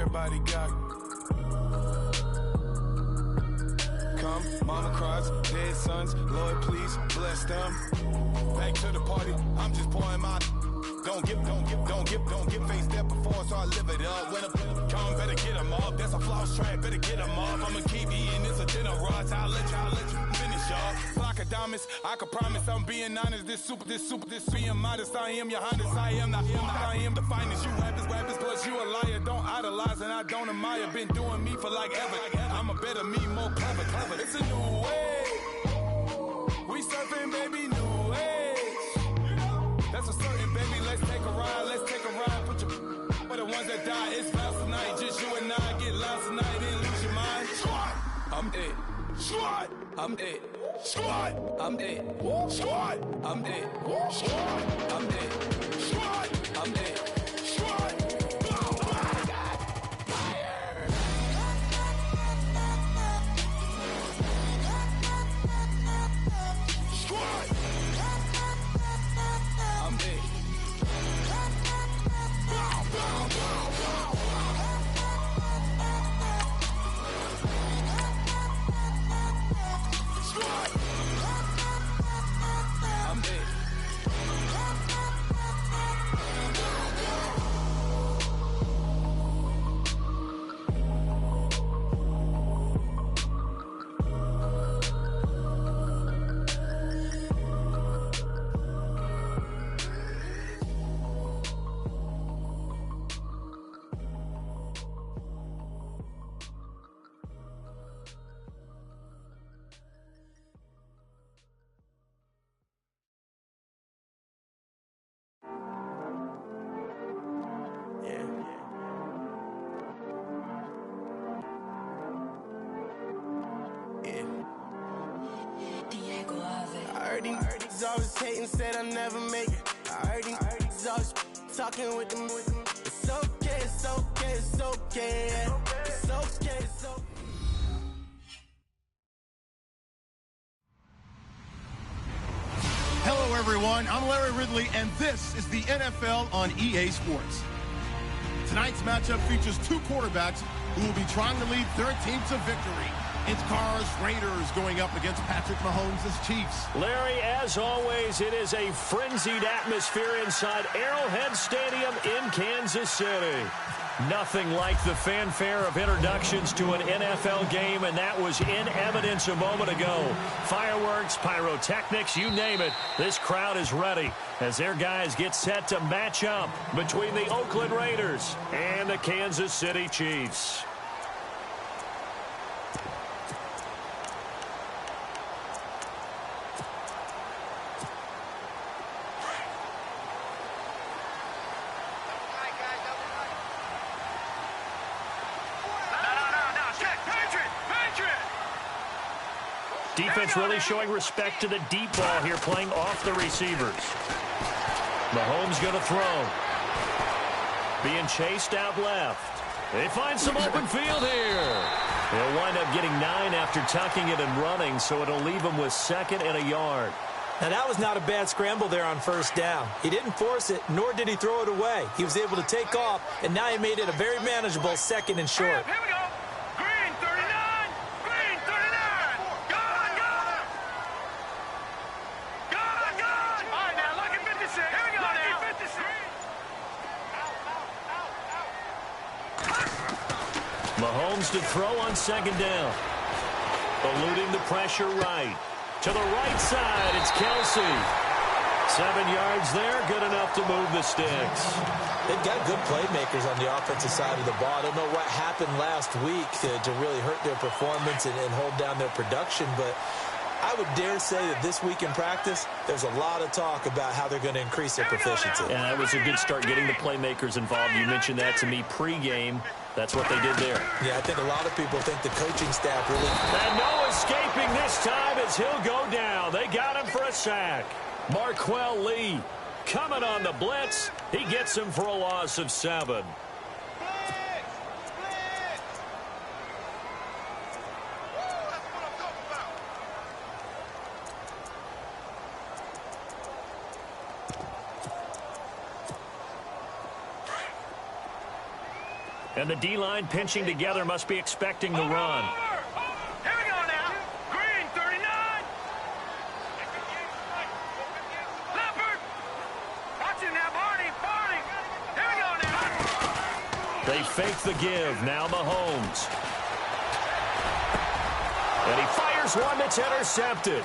everybody got. Come, mama cries, dead sons, Lord please bless them. Back to the party, I'm just pouring my. Don't get face that before, so I live it up. When a come, better get them up. That's a floss track, better get them up. I'ma keep eating, it's a dinner rush. I'll let you finish up. Flock of diamonds, I can promise I'm being honest. This being modest. I am your highness, I am the finest. You rappers, plus you a liar. Don't idolize and I don't admire. Been doing me for like ever. I'm a better me, more clever. It's a new way. We surfing, baby, new age. That's a certain, baby. Let's take a ride. Put your for the ones that die. It's vows tonight. Just you and I get lost tonight. Then lose your mind. I'm dead. I'm dead. I'm dead. I'm dead. I'm dead. I'm dead. Always hating, said I never make it. I heard these always talking with them. It's okay, it's okay, it's okay. It's okay, it's okay. Hello, everyone. I'm Larry Ridley, and this is the NFL on EA Sports. Tonight's matchup features two quarterbacks who will be trying to lead their team to victory. It's Carr's Raiders going up against Patrick Mahomes' Chiefs. Larry, as always, it is a frenzied atmosphere inside Arrowhead Stadium in Kansas City. Nothing like the fanfare of introductions to an NFL game, and that was in evidence a moment ago. Fireworks, pyrotechnics, you name it. This crowd is ready as their guys get set to match up between the Oakland Raiders and the Kansas City Chiefs. Defense really showing respect to the deep ball here, playing off the receivers. Mahomes going to throw. Being chased out left. They find some open field here. They'll wind up getting 9 after tucking it and running, so it'll leave them with 2nd and a yard. Now, that was not a bad scramble there on first down. He didn't force it, nor did he throw it away. He was able to take off, and now he made it a very manageable 2nd and short. Here we go. Green 39. Green 39. Go. All right, now, look at 56. Here we go now. 56. Mahomes to throw on 2nd down. Eluding the pressure right. To the right side, it's Kelsey. 7 yards there, good enough to move the sticks. They've got good playmakers on the offensive side of the ball. I don't know what happened last week to really hurt their performance and hold down their production, but I would dare say that this week in practice, there's a lot of talk about how they're going to increase their proficiency. Yeah, that was a good start getting the playmakers involved. You mentioned that to me pregame. That's what they did there. Yeah, I think a lot of people think the coaching staff really... And no escaping this time as he'll go down. They got him for a sack. Marquell Lee coming on the blitz. He gets him for a loss of 7. And the D-line pinching together must be expecting the run. Here we go now. Green, 39. Leopard. Watch him now, Barney. Here we go now. They fake the give. Now Mahomes. And he fires one that's intercepted.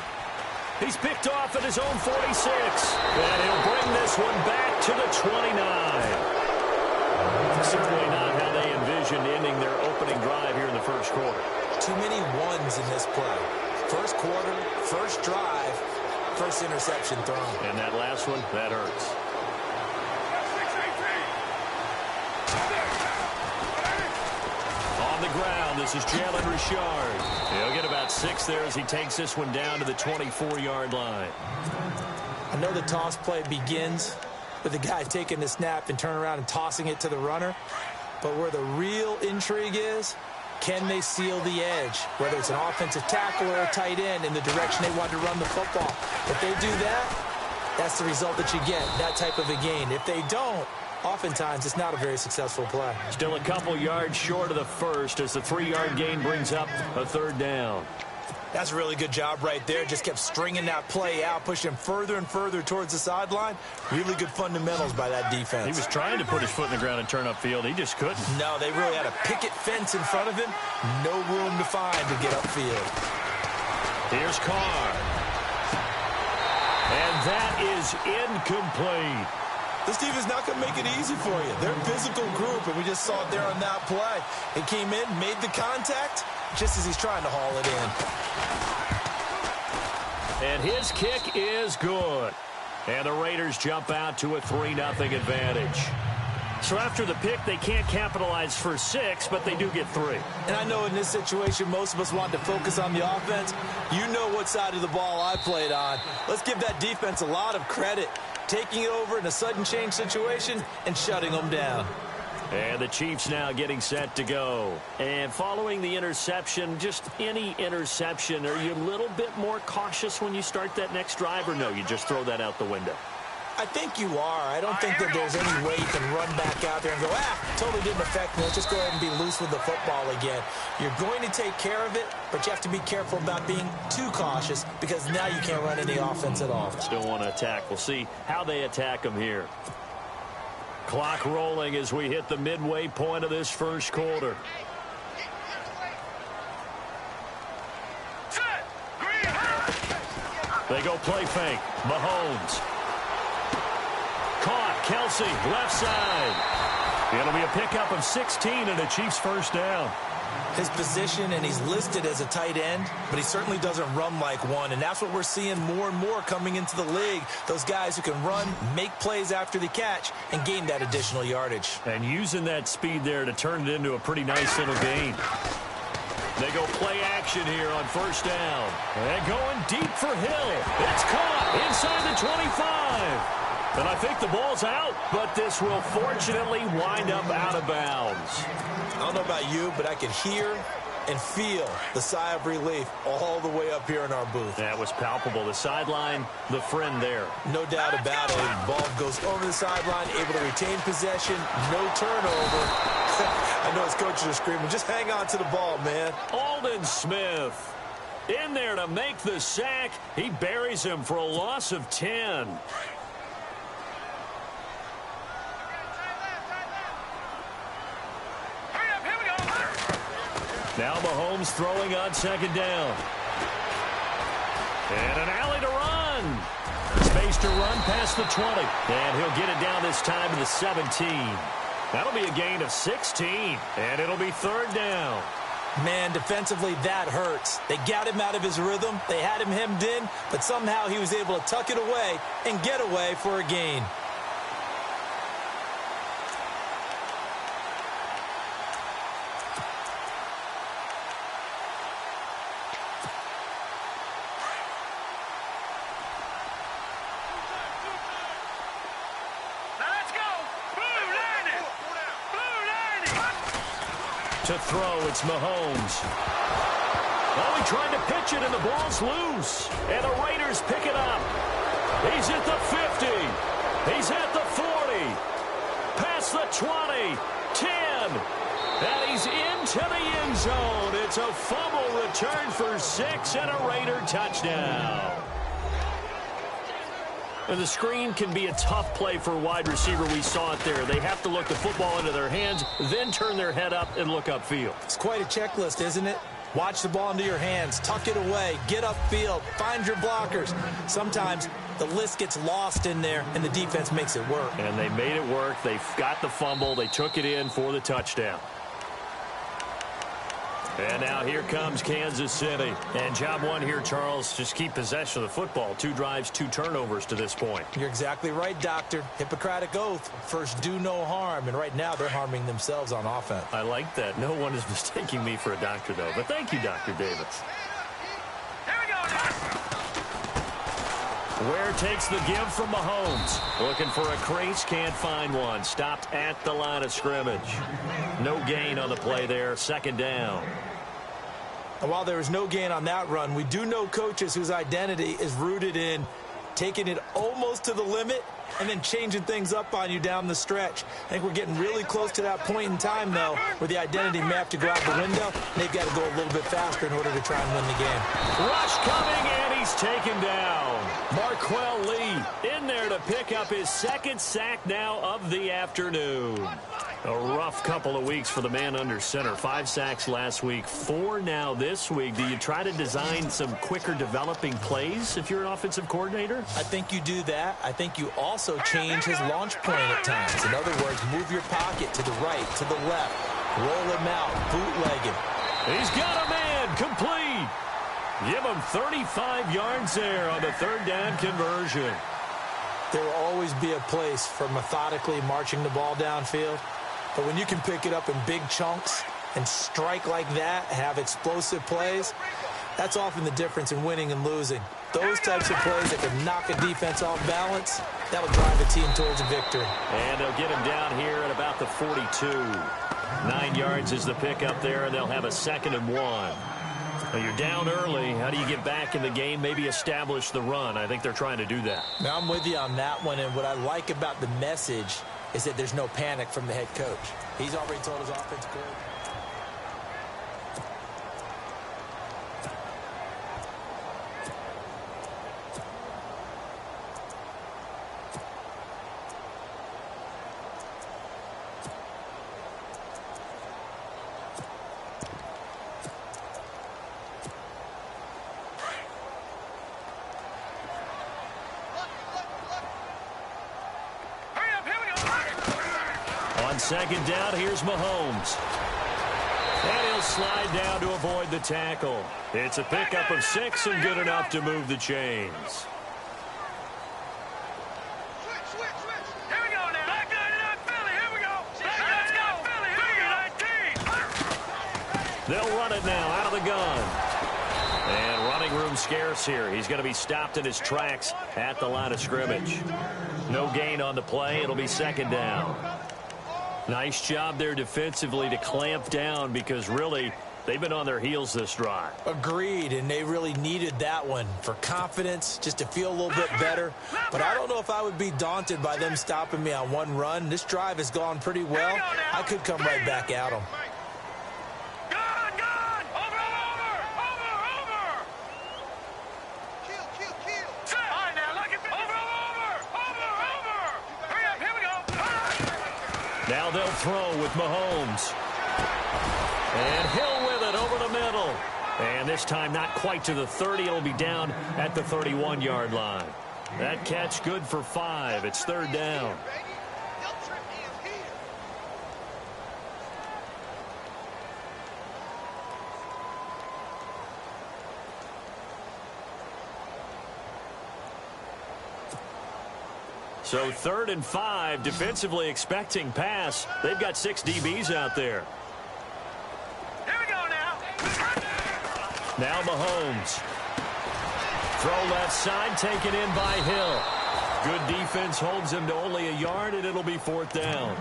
He's picked off at his own 46. And he'll bring this one back to the 29. Certainly not how they envisioned ending their opening drive here in the first quarter. Too many ones in this play. First quarter, first drive, first interception thrown. And that last one, that hurts. On the ground, this is Jalen Richard. He'll get about 6 there as he takes this one down to the 24-yard line. I know the toss play begins with the guy taking the snap and turn around and tossing it to the runner. But where the real intrigue is, can they seal the edge? Whether it's an offensive tackle or a tight end in the direction they want to run the football. If they do that, that's the result that you get, that type of a gain. If they don't, oftentimes it's not a very successful play. Still a couple yards short of the first as the 3-yard gain brings up a third down. That's a really good job right there. Just kept stringing that play out, pushing him further and further towards the sideline. Really good fundamentals by that defense. He was trying to put his foot in the ground and turn upfield. He just couldn't. No, they really had a picket fence in front of him. No room to find to get upfield. Here's Carr. And that is incomplete. This defense is not going to make it easy for you. They're a physical group, and we just saw it there on that play. It came in, made the contact, just as he's trying to haul it in. And his kick is good. And the Raiders jump out to a 3-0 advantage. So after the pick, they can't capitalize for 6, but they do get 3. And I know in this situation, most of us want to focus on the offense. You know what side of the ball I played on. Let's give that defense a lot of credit. Taking it over in a sudden change situation and shutting them down. And the Chiefs now getting set to go. And following the interception, just any interception, are you a little bit more cautious when you start that next drive, or no, you just throw that out the window? I think you are. I don't think that there's any way you can run back out there and go, totally didn't affect me. Let's just go ahead and be loose with the football again. You're going to take care of it, but you have to be careful about being too cautious because now you can't run any offense at all. Still want to attack. We'll see how they attack them here. Clock rolling as we hit the midway point of this first quarter. They go play fake. Mahomes. Caught. Kelsey, left side. It'll be a pickup of 16 and a Chiefs first down. His position, and he's listed as a tight end, but he certainly doesn't run like one, and that's what we're seeing more and more coming into the league. Those guys who can run, make plays after the catch, and gain that additional yardage. And using that speed there to turn it into a pretty nice little gain. They go play action here on first down. And going deep for Hill. It's caught inside the 25. And I think the ball's out, but this will fortunately wind up out of bounds. I don't know about you, but I could hear and feel the sigh of relief all the way up here in our booth. That was palpable. The sideline, the friend there. No doubt about it. Ball goes over the sideline, able to retain possession, no turnover. I know his coaches are screaming, just hang on to the ball, man. Aldon Smith in there to make the sack. He buries him for a loss of 10. Now Mahomes throwing on second down. And an alley to run. Space to run past the 20. And he'll get it down this time to the 17. That'll be a gain of 16. And it'll be third down. Man, defensively, that hurts. They got him out of his rhythm. They had him hemmed in, but somehow he was able to tuck it away and get away for a gain. To throw, it's Mahomes. Oh, he tried to pitch it, and the ball's loose. And the Raiders pick it up. He's at the 50. He's at the 40. Past the 20. 10. And he's into the end zone. It's a fumble return for 6 and a Raider touchdown. And the screen can be a tough play for a wide receiver. We saw it there. They have to look the football into their hands, then turn their head up and look upfield. It's quite a checklist, isn't it? Watch the ball into your hands, tuck it away, get upfield, find your blockers. Sometimes the list gets lost in there, and the defense makes it work. And they made it work. They got the fumble. They took it in for the touchdown. And now here comes Kansas City. And job one here, Charles, just keep possession of the football. 2 drives, 2 turnovers to this point. You're exactly right, Doctor. Hippocratic oath. First, do no harm. And right now, they're harming themselves on offense. I like that. No one is mistaking me for a doctor, though. But thank you, Dr. Davis. Here we go. Ware takes the give from Mahomes. Looking for a crease, can't find one. Stopped at the line of scrimmage. No gain on the play there. 2nd down. And while there was no gain on that run, we do know coaches whose identity is rooted in taking it almost to the limit and then changing things up on you down the stretch. I think we're getting really close to that point in time, though, where the identity may have to go out the window. They've got to go a little bit faster in order to try and win the game. Rush coming, and he's taken down. Marquell Lee in there to pick up his 2nd sack now of the afternoon. A rough couple of weeks for the man under center. 5 sacks last week, 4 now this week. Do you try to design some quicker developing plays if you're an offensive coordinator? I think you do that. I think you also change his launch point at times. In other words, move your pocket to the right, to the left, roll him out, bootleg him. He's got a man, complete. Give him 35 yards there on the 3rd down conversion. There will always be a place for methodically marching the ball downfield. But when you can pick it up in big chunks and strike like that, have explosive plays, that's often the difference in winning and losing. Those types of plays that can knock a defense off balance, that'll drive a team towards a victory. And they'll get him down here at about the 42. 9 yards is the pickup there, and they'll have a 2nd and 1. Now you're down early. How do you get back in the game, maybe establish the run? I think they're trying to do that. Now, I'm with you on that one, and what I like about the message is that there's no panic from the head coach. He's already told his offensive coordinator. On 2nd down, here's Mahomes. And he'll slide down to avoid the tackle. It's a pickup of 6 and good enough to move the chains. Switch. Here we go now. Back to Philly. Here we go. Let's go, Philly. Here we go. They'll run it now out of the gun. And running room scarce here. He's going to be stopped in his tracks at the line of scrimmage. No gain on the play. It'll be 2nd down. Nice job there defensively to clamp down because really they've been on their heels this drive. Agreed, and they really needed that one for confidence, just to feel a little bit better. But I don't know if I would be daunted by them stopping me on one run. This drive has gone pretty well. I could come right back at them. Now they'll throw with Mahomes. And Hill with it over the middle. And this time not quite to the 30. It'll be down at the 31-yard line. That catch good for 5. It's 3rd down. So 3rd and 5, defensively expecting pass. They've got 6 DBs out there. Here we go now. Now Mahomes. Throw left side, taken in by Hill. Good defense holds him to only a yard, and it'll be 4th down.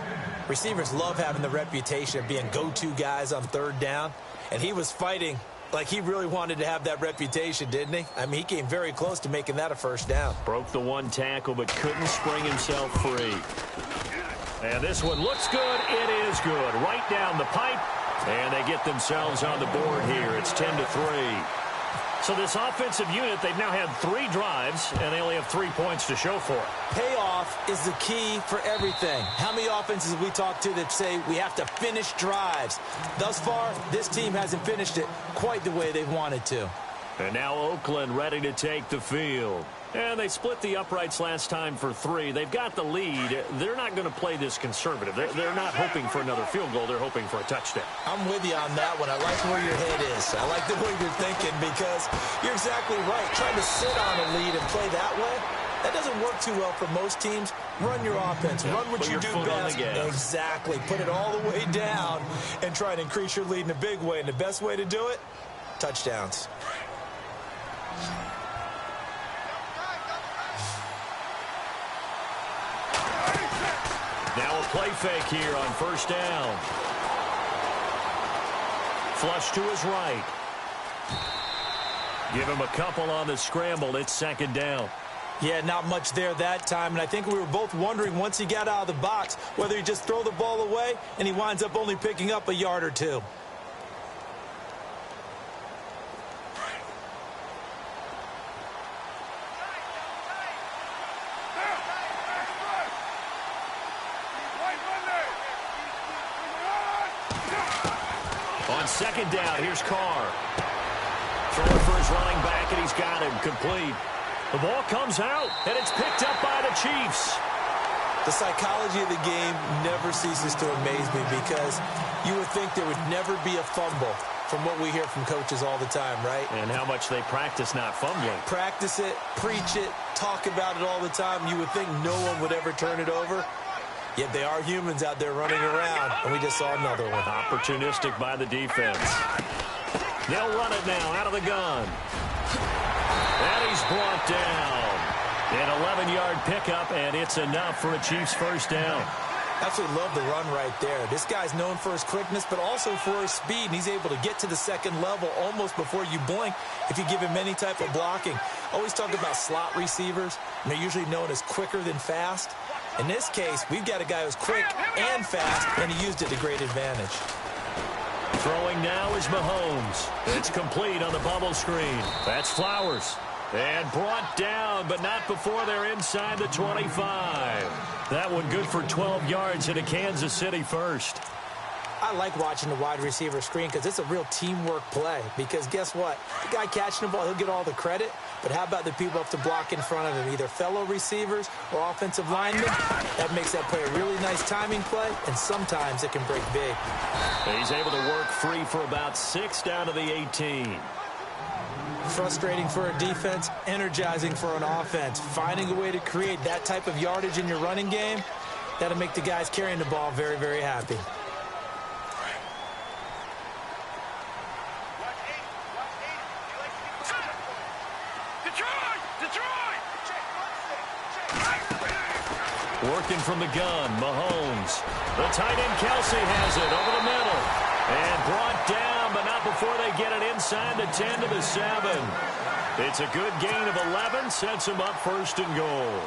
Receivers love having the reputation of being go-to guys on 3rd down, and he was fighting like he really wanted to have that reputation, didn't he? I mean, he came very close to making that a 1st down. Broke the 1 tackle, but couldn't spring himself free. And this one looks good. It is good. Right down the pipe. And they get themselves on the board here. It's 10-3. So this offensive unit, they've now had 3 drives, and they only have 3 points to show for it. Payoff is the key for everything. How many offenses have we talked to that say we have to finish drives? Thus far, this team hasn't finished it quite the way they've wanted to. And now Oakland ready to take the field. And they split the uprights last time for 3. They've got the lead. They're not going to play this conservative. They're not hoping for another field goal. They're hoping for a touchdown. I'm with you on that one. I like where your head is. I like the way you're thinking because you're exactly right. Trying to sit on a lead and play that way, that doesn't work too well for most teams. Run your offense. Run what you do best. Exactly. Put it all the way down and try and increase your lead in a big way. And the best way to do it, touchdowns. Now a play fake here on first down. Flush to his right. Give him a couple on the scramble. It's second down. Yeah, not much there that time. And I think we were both wondering once he got out of the box whether he just throw the ball away and he winds up only picking up a yard or 2. On second down, here's Carr. Throwing for his running back, and he's got him complete. The ball comes out, and it's picked up by the Chiefs. The psychology of the game never ceases to amaze me because you would think there would never be a fumble from what we hear from coaches all the time, right? And how much they practice not fumbling. Practice it, preach it, talk about it all the time. You would think no one would ever turn it over. Yet they are humans out there running around, and we just saw another one. Opportunistic by the defense. They'll run it now out of the gun. And he's brought down. An 11-yard pickup, and it's enough for a Chiefs first down. Absolutely love the run right there. This guy's known for his quickness, but also for his speed, and he's able to get to the second level almost before you blink if you give him any type of blocking. Always talk about slot receivers, and they're usually known as quicker than fast. In this case, we've got a guy who's quick and fast, and he used it to great advantage. Throwing now is Mahomes. It's complete on the bubble screen. That's Flowers. And brought down, but not before they're inside the 25. That one good for 12 yards into Kansas City first. I like watching the wide receiver screen because it's a real teamwork play. Because guess what? The guy catching the ball, he'll get all the credit. But how about the people up to block in front of him, either fellow receivers or offensive linemen? That makes that play a really nice timing play, and sometimes it can break big. He's able to work free for about 6 down to the 18. Frustrating for a defense, energizing for an offense. Finding a way to create that type of yardage in your running game, that'll make the guys carrying the ball very, very happy. Working from the gun, Mahomes. The tight end, Kelsey, has it over the middle. And brought down, but not before they get it inside the 10 to the 7. It's a good gain of 11, sets them up first and goal.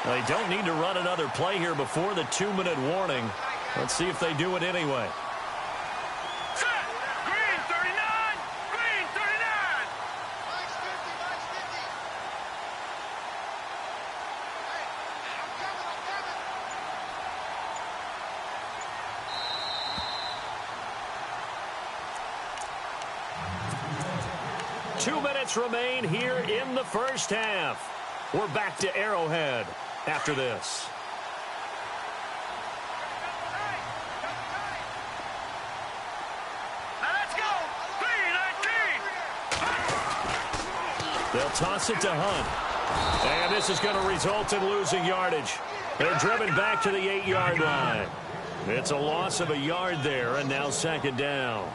They don't need to run another play here before the 2-minute warning. Let's see if they do it anyway. Remain here in the first half. We're back to Arrowhead after this. Let's go. 3-19. They'll toss it to Hunt. And this is going to result in losing yardage. They're driven back to the 8-yard line. It's a loss of a yard there, and now second down.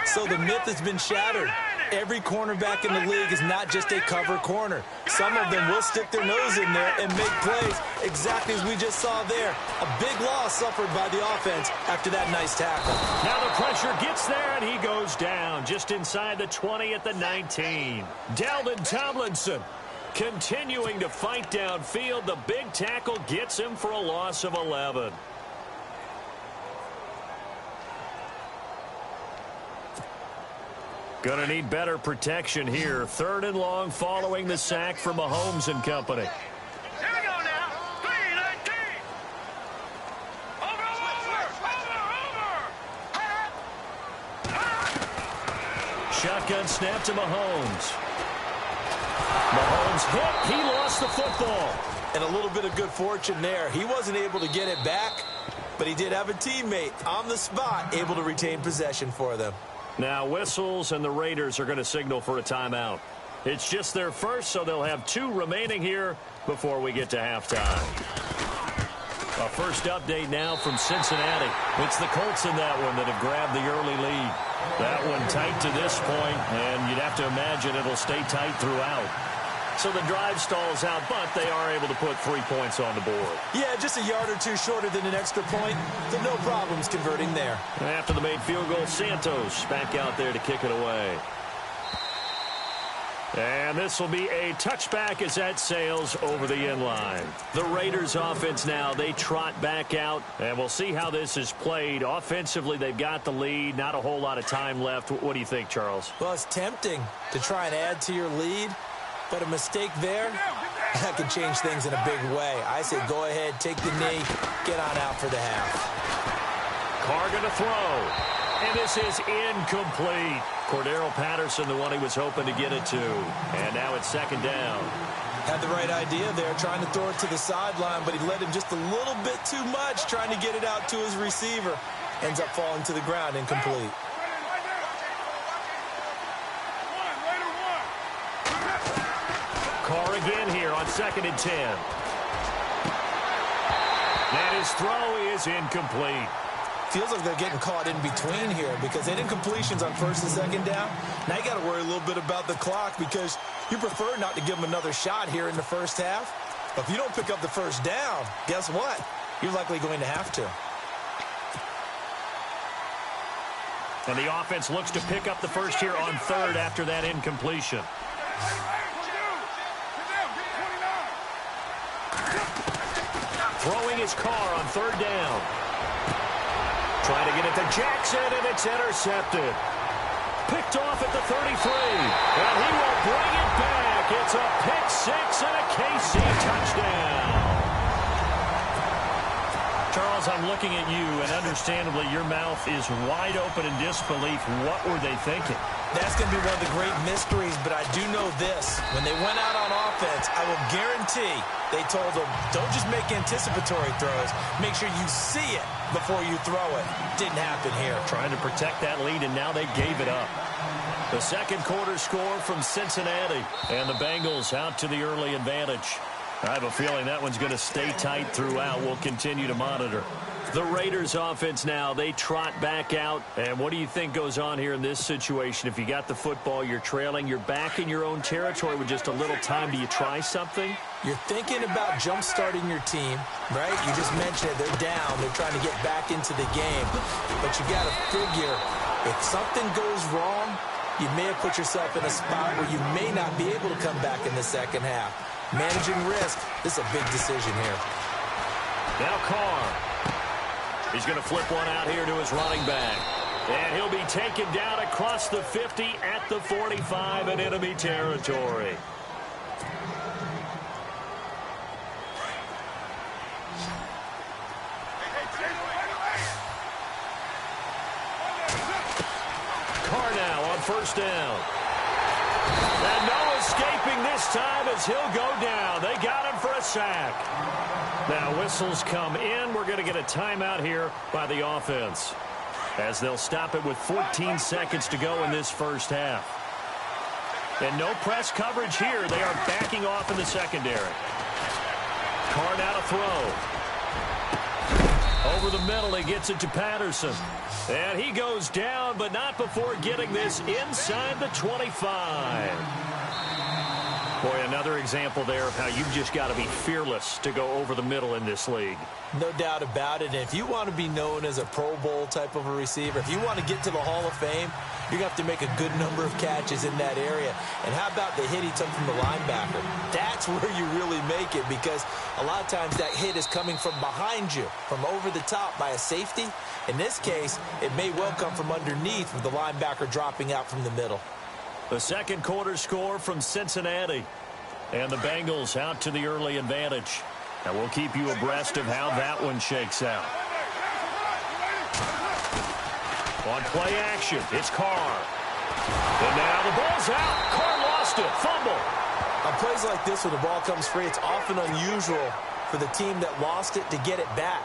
So the myth has been shattered. Every cornerback in the league is not just a cover corner. Some of them will stick their nose in there and make plays exactly as we just saw there. A big loss suffered by the offense after that nice tackle. Now the pressure gets there, and he goes down just inside the 20 at the 19. Dalvin Tomlinson Continuing to fight downfield, the big tackle gets him for a loss of 11. Gonna need better protection here. 3rd and long following the sack from Mahomes and company. Here we go now. 3-19. Over. Shotgun snap to Mahomes. Mahomes hit. He lost the football. And a little bit of good fortune there. He wasn't able to get it back, but he did have a teammate on the spot able to retain possession for them. Now whistles, and the Raiders are going to signal for a timeout. It's just their first, so they'll have 2 remaining here before we get to halftime. A first update now from Cincinnati. It's the Colts in that one that have grabbed the early lead. That one tight to this point, and you'd have to imagine it'll stay tight throughout. So the drive stalls out, but they are able to put 3 points on the board. Yeah, just a yard or 2 shorter than an extra point, so no problems converting there. After the made field goal, Santos back out there to kick it away. And this will be a touchback as that sails over the end line. The Raiders offense now, they trot back out, and we'll see how this is played. Offensively, they've got the lead, not a whole lot of time left. What do you think, Charles? Well, it's tempting to try and add to your lead, but a mistake there, that could change things in a big way. I say go ahead, take the knee, get on out for the half. Carr going to throw. And this is incomplete. Cordero Patterson, the one he was hoping to get it to. And now it's 2nd down. Had the right idea there, trying to throw it to the sideline, but he led him just a little bit too much, trying to get it out to his receiver. Ends up falling to the ground, incomplete. Carr again here on 2nd and 10. And his throw is incomplete. Feels like they're getting caught in between here because they did incompletions on 1st and 2nd down. Now you got to worry a little bit about the clock because you prefer not to give them another shot here in the first half. But if you don't pick up the 1st down, guess what? You're likely going to have to. And the offense looks to pick up the first here on 3rd after that incompletion. Throwing his Carr on 3rd down. Trying to get it to Jackson, and it's intercepted. Picked off at the 33. And he will bring it back. It's a pick 6 and a KC touchdown. Charles, I'm looking at you, and understandably, your mouth is wide open in disbelief. What were they thinking? That's going to be one of the great mysteries, but I do know this. When they went out on offense, I will guarantee they told them, don't just make anticipatory throws. Make sure you see it before you throw it. Didn't happen here. Trying to protect that lead, and now they gave it up. The 2nd quarter score from Cincinnati, and the Bengals out to the early advantage. I have a feeling that one's going to stay tight throughout. We'll continue to monitor. The Raiders offense now, they trot back out. And what do you think goes on here in this situation? If you got the football, you're trailing, you're back in your own territory with just a little time. Do you try something? You're thinking about jump-starting your team, right? You just mentioned it. They're down. They're trying to get back into the game. But you got to figure, if something goes wrong, you may have put yourself in a spot where you may not be able to come back in the second half. Managing risk, this is a big decision here. Now Carr. He's going to flip one out here to his running back. And he'll be taken down across the 50 at the 45 in enemy territory. Carr now on 1st down. And no escaping this time as he'll go down. They got him for a sack. Now whistles come in. We're going to get a timeout here by the offense, as they'll stop it with 14 seconds to go in this first half. And no press coverage here. They are backing off in the secondary. Carr now to throw. Over the middle, he gets it to Patterson. And he goes down, but not before getting this inside the 25. Boy, another example there of how you've just got to be fearless to go over the middle in this league. No doubt about it. And if you want to be known as a Pro Bowl type of a receiver, if you want to get to the Hall of Fame, you're going to have to make a good number of catches in that area. And how about the hit he took from the linebacker? That's where you really make it, because a lot of times that hit is coming from behind you, from over the top by a safety. In this case, it may well come from underneath with the linebacker dropping out from the middle. The second quarter score from Cincinnati. And the Bengals out to the early advantage. And we'll keep you abreast of how that one shakes out. On play action, it's Carr. And now the ball's out. Carr lost it. Fumble. On plays like this, when the ball comes free, it's often unusual for the team that lost it to get it back.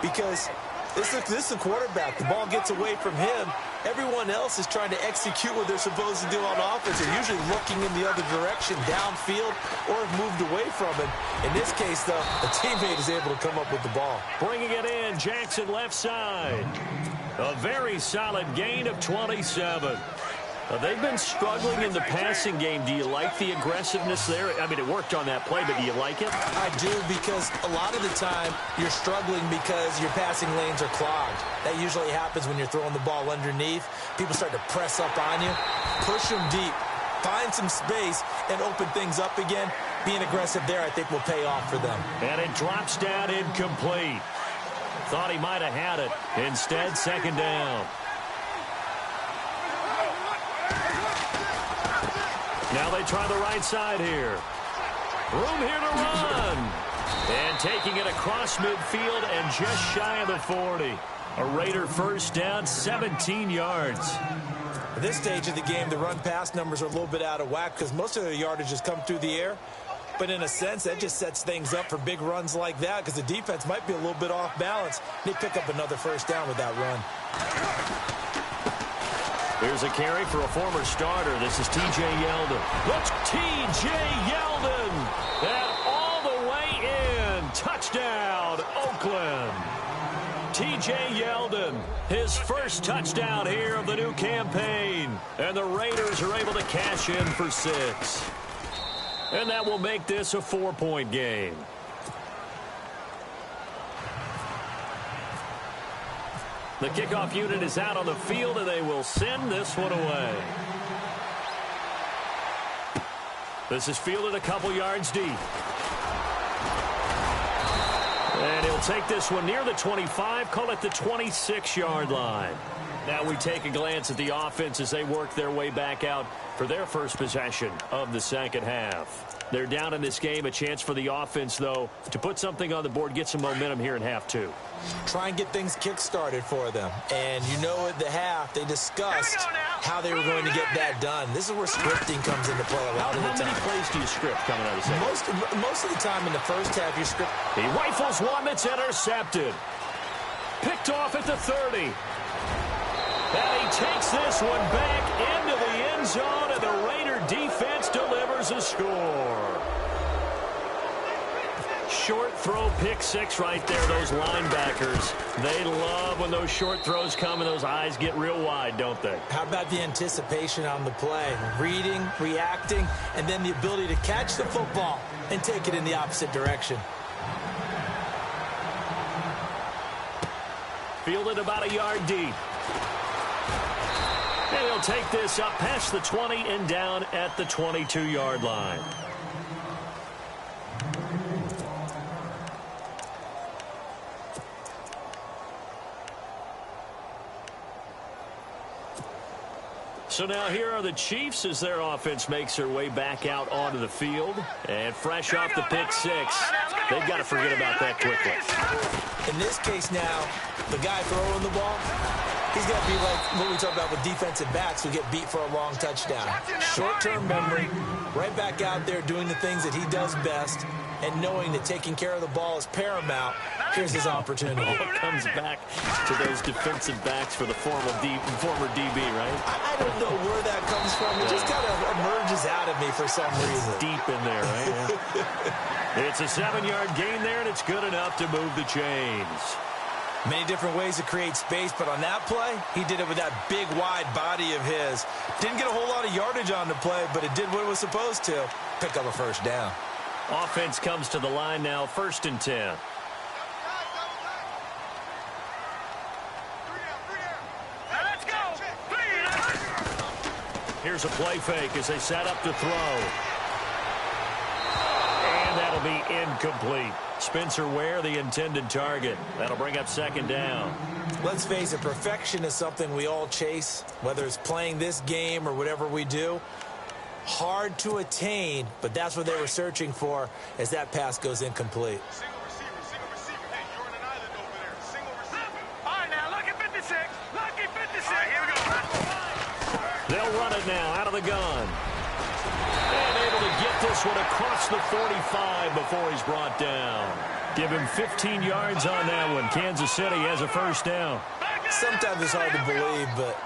Because this is the quarterback. The ball gets away from him. Everyone else is trying to execute what they're supposed to do on offense. They're usually looking in the other direction, downfield, or have moved away from him. In this case, though, a teammate is able to come up with the ball. Bringing it in, Jackson left side. A very solid gain of 27. They've been struggling in the passing game. Do you like the aggressiveness there? I mean, it worked on that play, but do you like it? I do, because a lot of the time you're struggling because your passing lanes are clogged. That usually happens when you're throwing the ball underneath. People start to press up on you. Push them deep. Find some space and open things up again. Being aggressive there, I think, will pay off for them. And it drops down incomplete. Thought he might have had it. Instead, second down. Now they try the right side here. Room here to run. And taking it across midfield and just shy of the 40. A Raider first down, 17 yards. At this stage of the game, the run-pass numbers are a little bit out of whack because most of the yardage has come through the air. But in a sense, that just sets things up for big runs like that because the defense might be a little bit off balance. They pick up another first down with that run. Here's a carry for a former starter. This is T.J. Yeldon. Looks T.J. Yeldon. And all the way in. Touchdown, Oakland. T.J. Yeldon, his first touchdown here of the new campaign. And the Raiders are able to cash in for 6. And that will make this a 4-point game. The kickoff unit is out on the field, and they will send this one away. This is fielded a couple yards deep. And he'll take this one near the 25, call it the 26-yard line. Now we take a glance at the offense as they work their way back out for their first possession of the second half. They're down in this game. A chance for the offense, though, to put something on the board, get some momentum here in half 2. Try and get things kick-started for them. And you know at the half, they discussed how they were going to get that done. This is where scripting comes into play a lot of the time. How many plays do you script coming out of the second? Most of the time in the first half, you script. He rifles one that's intercepted. Picked off at the 30. And he takes this one back into the end zone, and the Raider defense delivers a score. Short throw, pick 6 right there. Those linebackers, they love when those short throws come and those eyes get real wide, don't they? How about the anticipation on the play? Reading, reacting, and then the ability to catch the football and take it in the opposite direction. Fielded about a yard deep. And he'll take this up past the 20 and down at the 22-yard line. So now here are the Chiefs as their offense makes their way back out onto the field. And fresh off the pick 6, they've got to forget about that quickly. In this case now, the guy throwing the ball, he's got to be like what we talk about with defensive backs who get beat for a long touchdown. Short-term memory, right back out there doing the things that he does best, and knowing that taking care of the ball is paramount. Here's his opportunity. It comes back to those defensive backs for the former DB, right? I don't know where that comes from. It just kind of emerges out of me for some reason. Deep in there, right? It's a 7-yard gain there, and it's good enough to move the chains. Many different ways to create space, but on that play, he did it with that big, wide body of his. Didn't get a whole lot of yardage on the play, but it did what it was supposed to. Pick up a first down. Offense comes to the line now, 1st and 10. Let's go. Here's a play fake as they set up to throw. And that'll be incomplete. Spencer Ware, the intended target. That'll bring up second down. Let's face it, perfection is something we all chase, whether it's playing this game or whatever we do. Hard to attain, but that's what they were searching for as that pass goes incomplete. Single receiver. Hey, you're on an island over there. Single receiver. All right, now, lucky 56. Lucky 56. All right, here we go. They'll run it now out of the gun. And able to get this one across the 45 before he's brought down. Give him 15 yards on that one. Kansas City has a first down. Sometimes it's hard to believe, but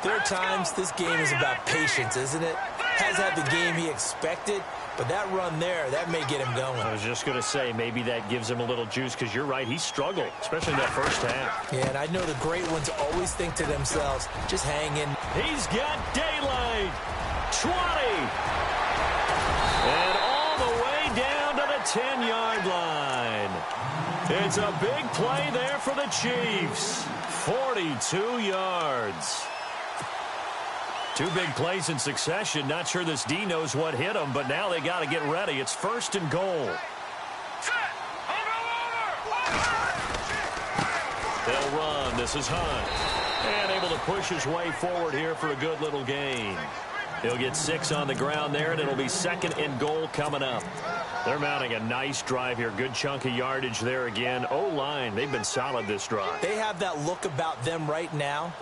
there are times this game is about patience, isn't it? Has had the game he expected, but that run there, that may get him going. I was just going to say, maybe that gives him a little juice, because you're right, he struggled, especially in that first half. Yeah, and I know the great ones always think to themselves, just hang in. He's got daylight. 20. And all the way down to the 10-yard line. It's a big play there for the Chiefs. 42 yards. Two big plays in succession. Not sure this D knows what hit him, but now they got to get ready. It's first and goal. They'll run. This is Hunt. And able to push his way forward here for a good little gain. He'll get 6 on the ground there, and it'll be second and goal coming up. They're mounting a nice drive here. Good chunk of yardage there again. O-line, they've been solid this drive. They have that look about them right now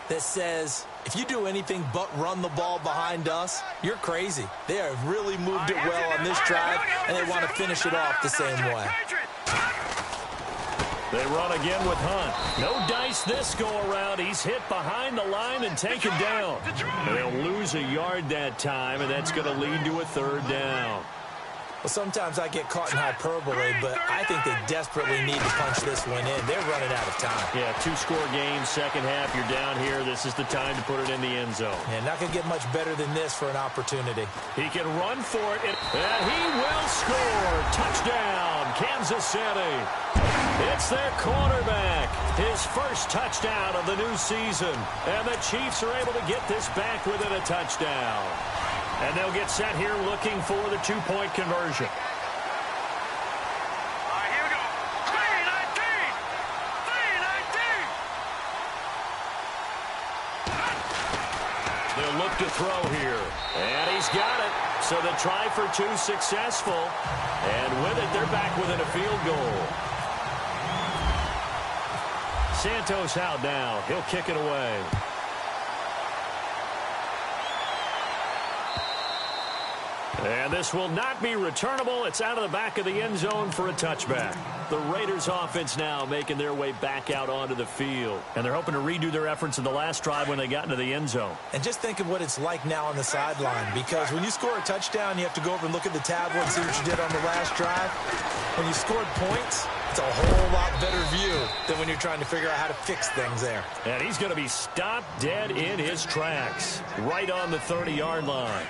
that says, if you do anything but run the ball behind us, you're crazy. They have really moved it well on this drive, and they want to finish it off the same way. They run again with Hunt. No dice this go-around. He's hit behind the line and taken down. And they'll lose a yard that time, and that's going to lead to a third down. Well, sometimes I get caught in hyperbole, but I think they desperately need to punch this one in. They're running out of time. Yeah, 2-score game, second half. You're down here. This is the time to put it in the end zone. Yeah, not going to get much better than this for an opportunity. He can run for it, and he will score. Touchdown, Kansas City. It's their quarterback. His first touchdown of the new season. And the Chiefs are able to get this back within a touchdown. And they'll get set here looking for the two-point conversion. All right, here we go. 3-19. They'll look to throw here. And he's got it. So the try for 2 successful. And with it, they're back within a field goal. Santos out now. He'll kick it away. And this will not be returnable. It's out of the back of the end zone for a touchback. The Raiders offense now making their way back out onto the field. And they're hoping to redo their efforts in the last drive when they got into the end zone. And just think of what it's like now on the sideline, because when you score a touchdown, you have to go over and look at the tablet and see what you did on the last drive. When you scored points, it's a whole lot better view than when you're trying to figure out how to fix things there. And he's going to be stopped dead in his tracks, right on the 30-yard line.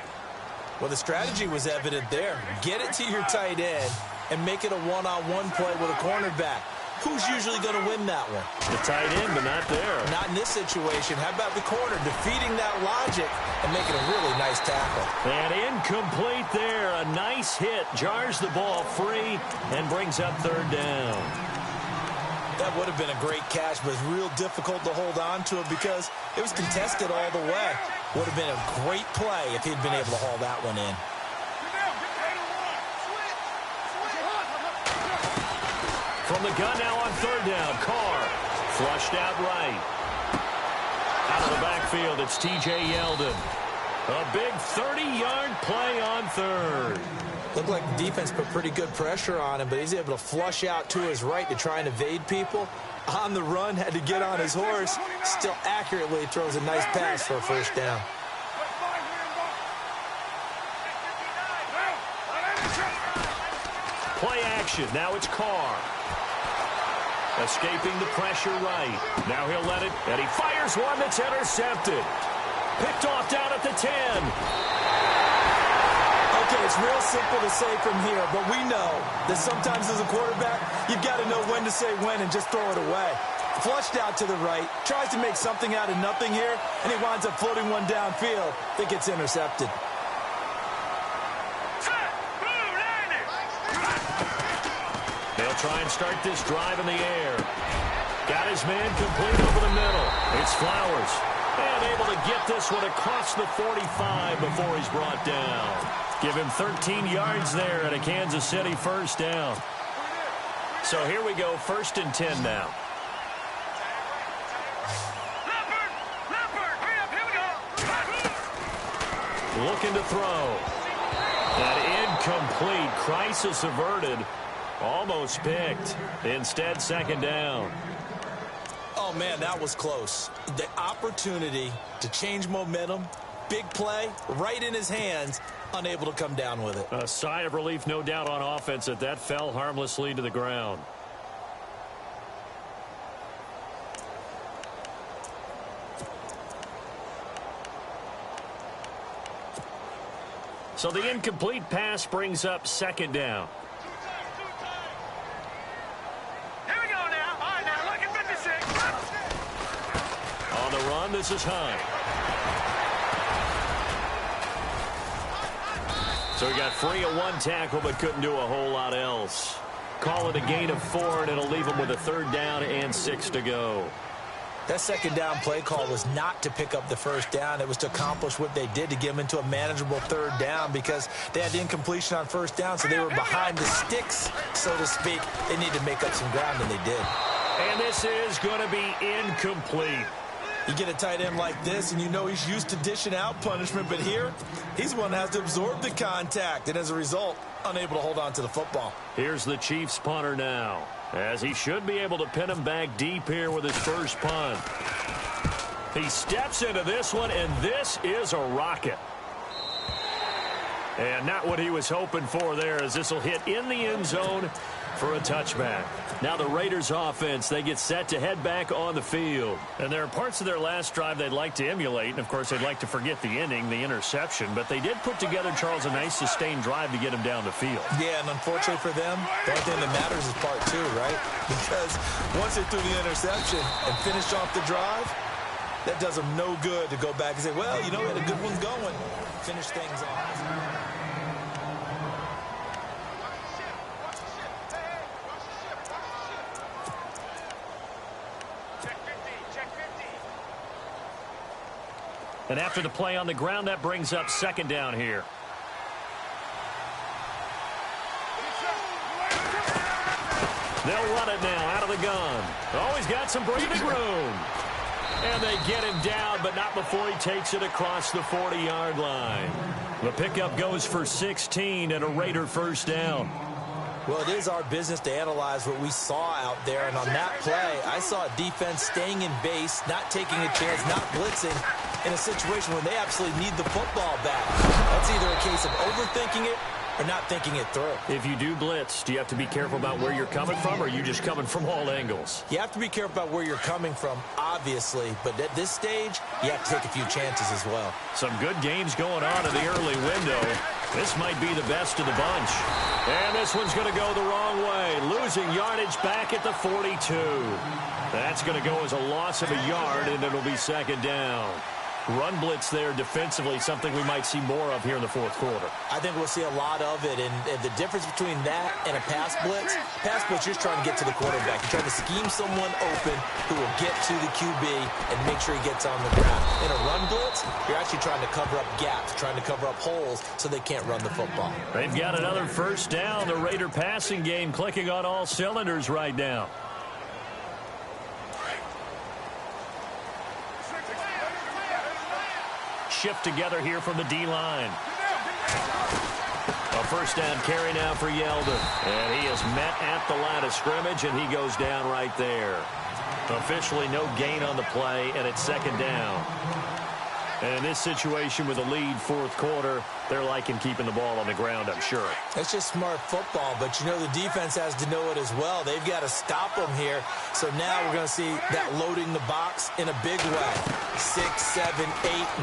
Well, the strategy was evident there. Get it to your tight end and make it a one-on-one play with a cornerback. Who's usually going to win that one? The tight end, but not there. Not in this situation. How about the corner defeating that logic and making a really nice tackle? And incomplete there. A nice hit. Jars the ball free and brings up third down. That would have been a great catch, but it's real difficult to hold on to it because it was contested all the way. Would have been a great play if he'd been able to haul that one in. From the gun now on third down. Carr flushed out right. Out of the backfield, it's T.J. Yeldon. A big 30-yard play on third. Looked like the defense put pretty good pressure on him, but he's able to flush out to his right to try and evade people. On the run, had to get on his horse. Still accurately throws a nice pass for a first down. Play action. Now it's Carr. Escaping the pressure right. Now he'll let it, and he fires one that's intercepted. Picked off down at the 10. Okay, it's real simple to say from here, but we know that sometimes as a quarterback, you've got to know when to say when and just throw it away. Flushed out to the right, tries to make something out of nothing here, and he winds up floating one downfield that gets intercepted. They'll try and start this drive in the air. Got his man complete over the middle. It's Flowers. And able to get this one across the 45 before he's brought down. Give him 13 yards there at a Kansas City first down. So here we go, 1st and 10 now. Looking to throw. That incomplete. Crisis averted. Almost picked. Instead, 2nd down. Oh, man, that was close. The opportunity to change momentum, big play, right in his hands, unable to come down with it. A sigh of relief, no doubt, on offense that fell harmlessly to the ground. So the incomplete pass brings up 2nd down. Here we go now. All right, now look at 56. On the run, this is Hunt. So he got free of 1 tackle, but couldn't do a whole lot else. Call it a gain of 4, and it'll leave him with a 3rd down and 6 to go. That 2nd down play call was not to pick up the 1st down. It was to accomplish what they did, to get them into a manageable 3rd down, because they had the incompletion on 1st down, so they were behind the sticks, so to speak. They needed to make up some ground, and they did. And this is going to be incomplete. You get a tight end like this, and you know he's used to dishing out punishment, but here, he's the one that has to absorb the contact, and as a result, unable to hold on to the football. Here's the Chiefs punter now, as he should be able to pin him back deep here with his first punt. He steps into this one, and this is a rocket. And not what he was hoping for there, as this will hit in the end zone for a touchback. Now the Raiders offense, they get set to head back on the field. And there are parts of their last drive they'd like to emulate. And, of course, they'd like to forget the ending, the interception. But they did put together, Charles, a nice sustained drive to get him down the field. Yeah, and unfortunately for them, the only thing that matters is part 2, right? Because once they threw the interception and finished off the drive, that does them no good to go back and say, well, you know, we had a good one going. Finish things off. And after the play on the ground, that brings up 2nd down here. They'll run it now out of the gun. Always got some breathing room. And they get him down, but not before he takes it across the 40-yard line. The pickup goes for 16 and a Raider first down. Well, it is our business to analyze what we saw out there. And on that play, I saw a defense staying in base, not taking a chance, not blitzing in a situation where they absolutely need the football back. That's either a case of overthinking it or not thinking it through. If you do blitz, do you have to be careful about where you're coming from, or are you just coming from all angles? You have to be careful about where you're coming from, obviously. But at this stage, you have to take a few chances as well. Some good games going on in the early window. This might be the best of the bunch. And this one's going to go the wrong way. Losing yardage back at the 42. That's going to go as a loss of a yard, and it'll be 2nd down. Run blitz there defensively, something we might see more of here in the 4th quarter. I think we'll see a lot of it, and the difference between that and a pass blitz, you're just trying to get to the quarterback. You're trying to scheme someone open who will get to the QB and make sure he gets on the ground. In a run blitz, you're actually trying to cover up gaps, trying to cover up holes so they can't run the football. They've got another first down. The Raider passing game clicking on all cylinders right now. Shift together here from the D-line. A first down carry now for Yeldon. And he is met at the line of scrimmage, and he goes down right there. Officially no gain on the play, and it's 2nd down. And in this situation with a lead 4th quarter, they're liking keeping the ball on the ground, I'm sure. It's just smart football, but you know the defense has to know it as well. They've got to stop them here. So now we're going to see that loading the box in a big way. 6, 7, 8,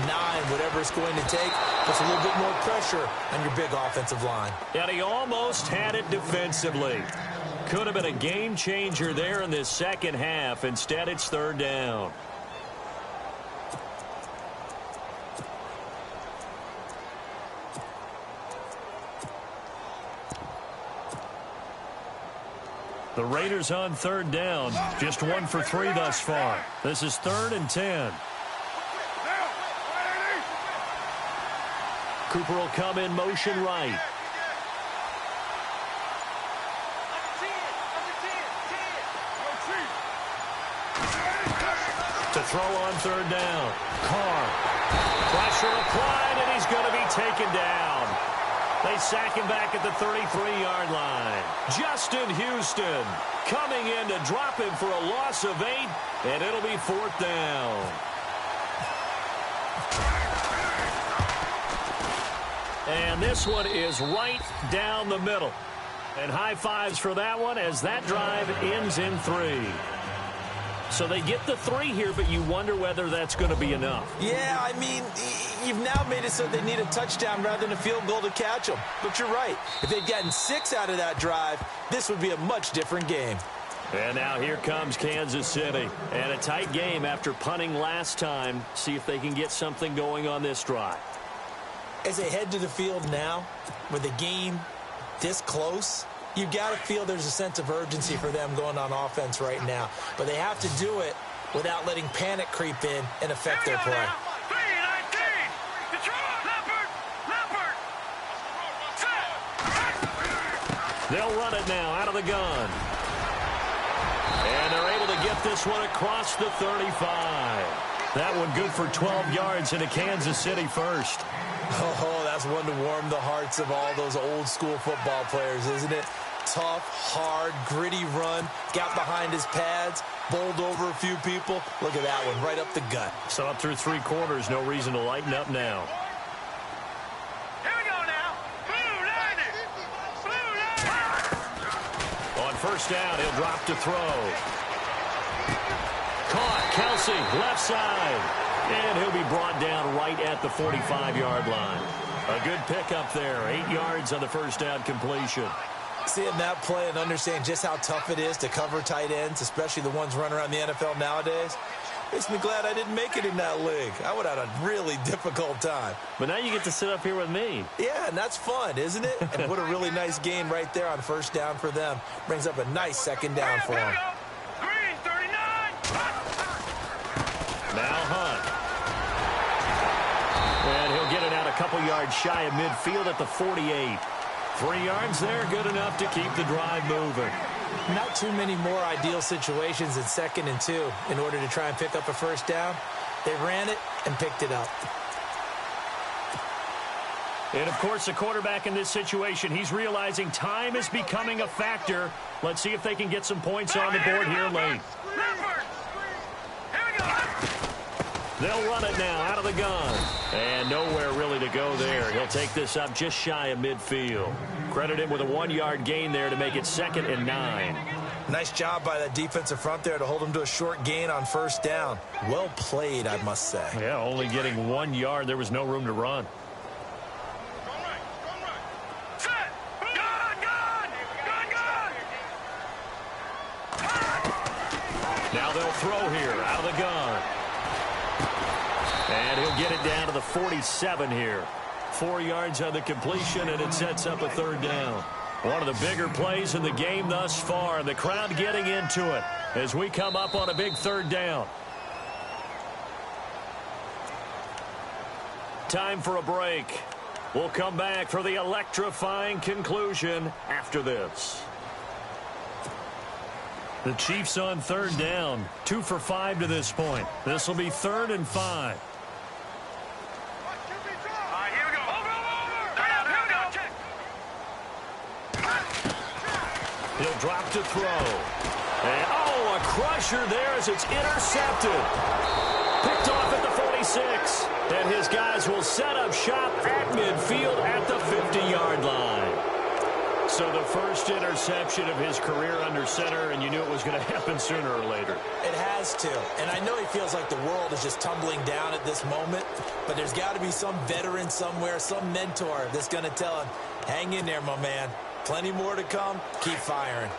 9, whatever it's going to take. Puts a little bit more pressure on your big offensive line. And he almost had it defensively. Could have been a game changer there in this second half. Instead, it's third down. The Raiders on third down. Just 1 for 3 thus far. This is 3rd and 10. Cooper will come in motion right. To throw on third down. Carr. Pressure applied, and he's going to be taken down. They sack him back at the 33-yard line. Justin Houston coming in to drop him for a loss of 8, and it'll be 4th down. And this one is right down the middle. And high fives for that one as that drive ends in 3. So they get the 3 here, but you wonder whether that's going to be enough. Yeah, I mean, you've now made it so they need a touchdown rather than a field goal to catch them. But you're right. If they'd gotten 6 out of that drive, this would be a much different game. And now here comes Kansas City. And a tight game after punting last time. See if they can get something going on this drive. As they head to the field now, with the game this close, you've got to feel there's a sense of urgency for them going on offense right now. But they have to do it without letting panic creep in and affect their play. They'll run it now out of the gun. And they're able to get this one across the 35. That one good for 12 yards into Kansas City first. Oh, that's one to warm the hearts of all those old-school football players, isn't it? Tough, hard, gritty run. Got behind his pads, bowled over a few people. Look at that one, right up the gut. So up through 3 quarters, no reason to lighten up now. Here we go now. Blue line it. Blue line. On first down, he'll drop to throw. Caught, Kelsey, left side. And he'll be brought down right at the 45-yard line. A good pickup there. 8 yards on the first down completion. Seeing that play and understanding just how tough it is to cover tight ends, especially the ones running around the NFL nowadays, makes me glad I didn't make it in that league. I would have had a really difficult time. But now you get to sit up here with me. Yeah, and that's fun, isn't it? And what a really nice gain right there on first down for them. Brings up a nice second down for them. Green 39. Now Hunt. And he'll get it out a couple yards shy of midfield at the 48. 3 yards there, good enough to keep the drive moving. Not too many more ideal situations in 2nd and 2 in order to try and pick up a first down. They ran it and picked it up. And, of course, the quarterback in this situation, he's realizing time is becoming a factor. Let's see if they can get some points on the board here late. They'll run it now out of the gun. And nowhere really to go there. He'll take this up just shy of midfield. Credit him with a 1-yard gain there to make it 2nd and 9. Nice job by that defensive front there to hold him to a short gain on first down. Well played, I must say. Yeah, only getting 1 yard. There was no room to run. Now they'll throw here out of the gun. And he'll get it down to the 47 here. 4 yards on the completion, and it sets up a 3rd down. One of the bigger plays in the game thus far. The crowd getting into it as we come up on a big 3rd down. Time for a break. We'll come back for the electrifying conclusion after this. The Chiefs on 3rd down. 2 for 5 to this point. This will be 3rd and 5. He'll drop to throw. And, oh, a crusher there as it's intercepted. Picked off at the 46. And his guys will set up shop at midfield at the 50-yard line. So the first interception of his career under center, and you knew it was going to happen sooner or later. It has to. And I know he feels like the world is just tumbling down at this moment, but there's got to be some veteran somewhere, some mentor that's going to tell him, hang in there, my man. Plenty more to come. Keep firing.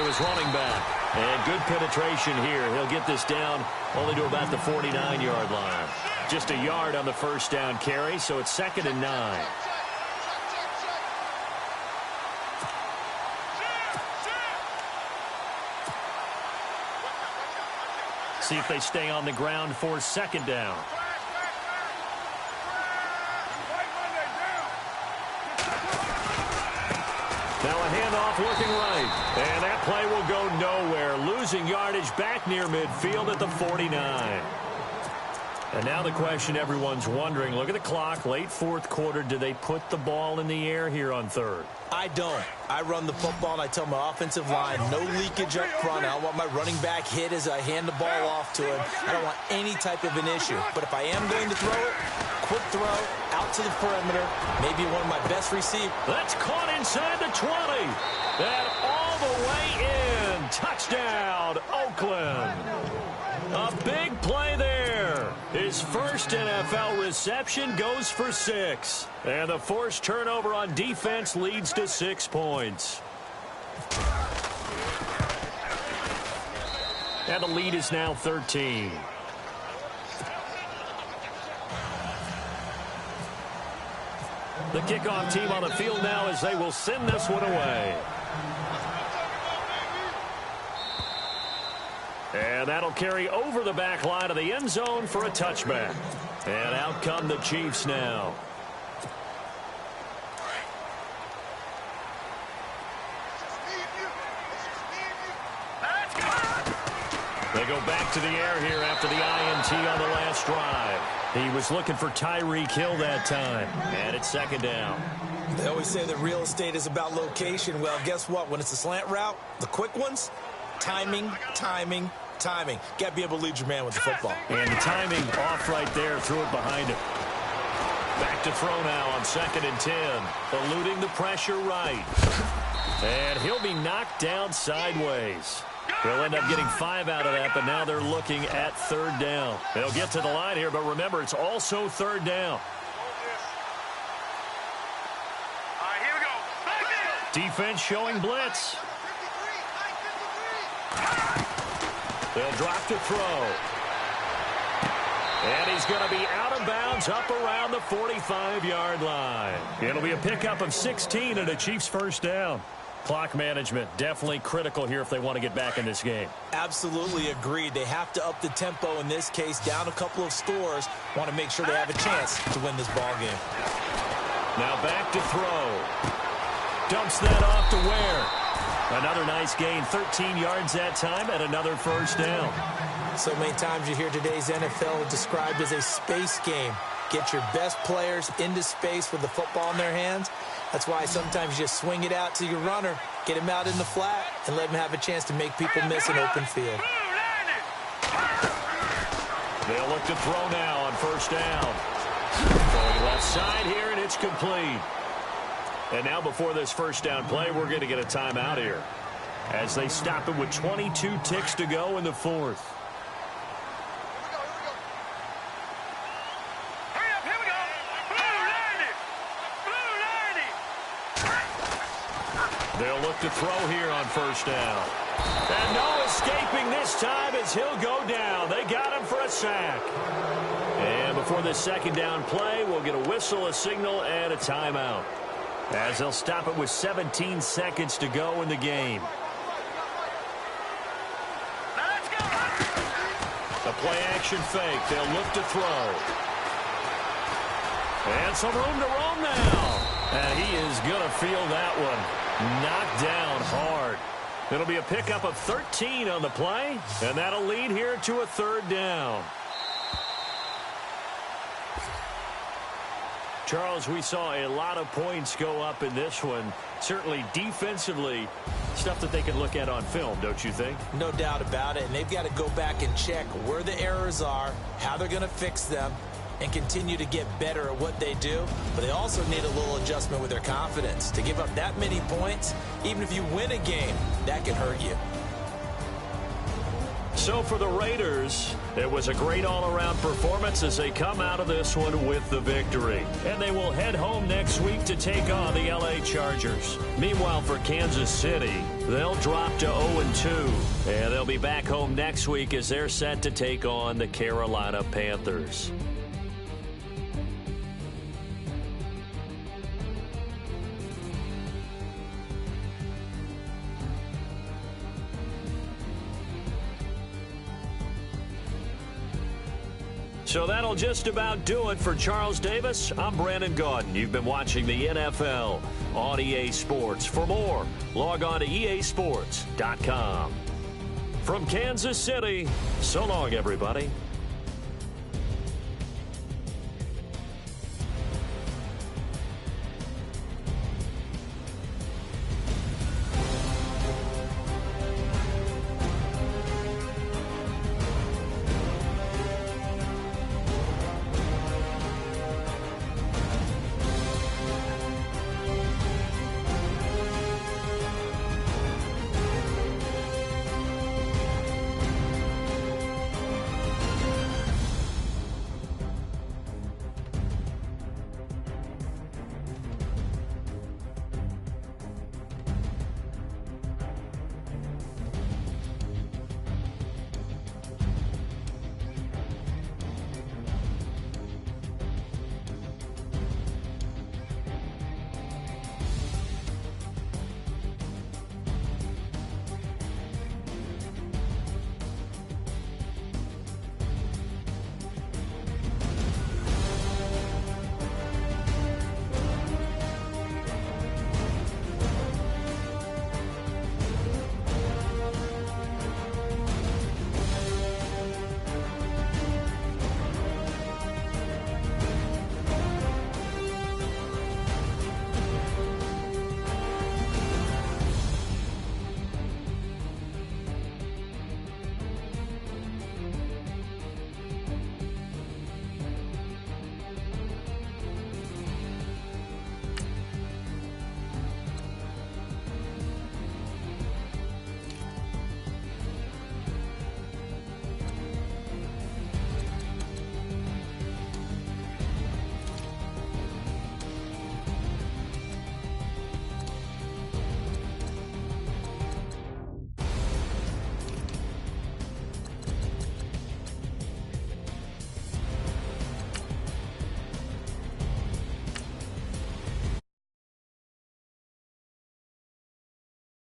his running back. And good penetration here. He'll get this down only to about the 49-yard line. Just a yard on the first down carry, so it's 2nd and 9. See if they stay on the ground for 2nd down. Now a handoff looking right. And that play will go nowhere. Losing yardage back near midfield at the 49. And now the question everyone's wondering, look at the clock, late 4th quarter. Do they put the ball in the air here on 3rd? I don't. I run the football, and I tell my offensive line, no leakage up front. I don't want my running back hit as I hand the ball off to him. I don't want any type of an issue. But if I am going to throw it, quick throw, out to the perimeter, maybe one of my best receivers. That's caught inside the 20. And all the way in. Touchdown, Oakland. A big play there. His first NFL reception goes for 6. And the forced turnover on defense leads to 6 points. And the lead is now 13. The kickoff team on the field now as they will send this one away. And that'll carry over the back line of the end zone for a touchback. And out come the Chiefs now. They go back to the air here after the INT on the last drive. He was looking for Tyreek Hill that time. And it's 2nd down. They always say that real estate is about location. Well, guess what? When it's a slant route, the quick ones, timing, timing, timing. Got to be able to lead your man with the football. And the timing off right there. Threw it behind him. Back to throw now on 2nd and 10. Eluding the pressure right. And he'll be knocked down sideways. They'll end up getting 5 out of that, but now they're looking at 3rd down. They'll get to the line here, but remember, it's also 3rd down. All right, here we go. Defense showing blitz. They'll drop to throw. And he's going to be out of bounds up around the 45-yard line. It'll be a pickup of 16 and a Chiefs first down. Clock management definitely critical here if they want to get back in this game. Absolutely agreed. They have to up the tempo in this case, down a couple of scores. Want to make sure they have a chance to win this ball game. Now back to throw. Dumps that off to Ware. Another nice gain, 13 yards that time, and another first down. So many times you hear today's NFL described as a space game. Get your best players into space with the football in their hands. That's why sometimes you just swing it out to your runner, get him out in the flat, and let him have a chance to make people miss an open field. They'll look to throw now on first down. Going left side here, and it's complete. And now before this first down play, we're going to get a timeout here as they stop it with 22 ticks to go in the 4th. They'll look to throw here on first down. And no escaping this time as he'll go down. They got him for a sack. And before this second down play, we'll get a whistle, a signal, and a timeout, as they'll stop it with 17 seconds to go in the game. A play-action fake. They'll look to throw. And some room to roam now. And he is going to feel that one. Knocked down hard. It'll be a pickup of 13 on the play, and that'll lead here to a 3rd down. Charles, we saw a lot of points go up in this one. Certainly defensively, stuff that they can look at on film, don't you think? No doubt about it, and they've got to go back and check where the errors are, how they're going to fix them, and continue to get better at what they do. But they also need a little adjustment with their confidence. To give up that many points, even if you win a game, that can hurt you. So for the Raiders, it was a great all-around performance as they come out of this one with the victory. And they will head home next week to take on the LA Chargers. Meanwhile, for Kansas City, they'll drop to 0-2. And they'll be back home next week as they're set to take on the Carolina Panthers. So that'll just about do it for Charles Davis. I'm Brandon Gaudin. You've been watching the NFL on EA Sports. For more, log on to easports.com. From Kansas City, so long, everybody.